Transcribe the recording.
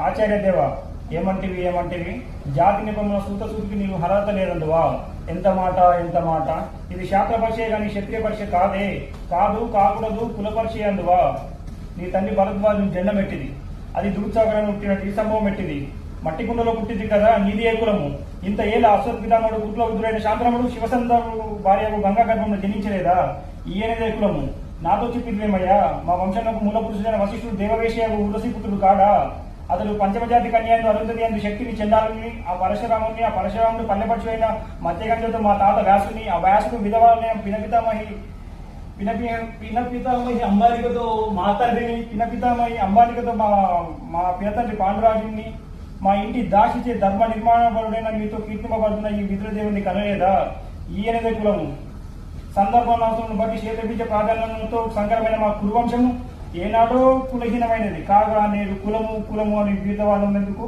ఆచార్య దేవ ఏమంటివి జాతి నిపంలో సూతసూతికి నీవు అర్హత లేదందువా? ఎంత మాట ఇది శాస్త్ర పరిచయ గాని క్షత్రియ పరిచయ కాదు కాకూడదు కుల పరిచయ అందువా? నీ తండ్రి భరద్వాజు జెండం పెట్టింది, అది దూర్చాగరను పుట్టిన ఈ సంభవం పెట్టింది, మట్టి కుండలో పుట్టింది కదా నీది ఏ కులము? ఇంత ఏళ్ళ అశ్వత్థాముడు కుట్ల వృద్ధుడైన శాంతనముడు శివసందరు భార్యకు గంగా గర్భంలో జనించలేదా? ఈయనదే కులము నాతో చెప్పిద్వేమయ్యా? మా వంశంలో మూల పురుషుడైన వశిష్ఠుడు దేవవేషయకు ఉరసిపుత్రుడు కాడా? అతడు పంచమజాతి కన్యాను అరుంధతి అందు శక్తిని చెందాలని ఆ పరశురాముడు పల్లెపక్షుడైన మత్స్యగంధతో మా తాత వ్యాసుని, ఆ వ్యాసుడు విధవాలని పినపితామహి అంబాలికతో మా తండ్రిని, పినపితామహి అంబాలికతో మా పినతండ్రి పాండురాజుని, మా ఇంటి దాసిచే ధర్మ నిర్మాణపరుడైన మీతో కీర్తింపబడుతున్న ఈ విద్రుదేవుని కనలేదా? ఈయనదే కులము. సందర్భానుసరణ బట్టి క్షేత్రబీజ ప్రాధాన్యంతో సంకరమైన మా కురువంశము ఏనాడో కులహీనమైనది కాగా నేడు కులము అని వివిధ వాళ్ళు ఎందుకు?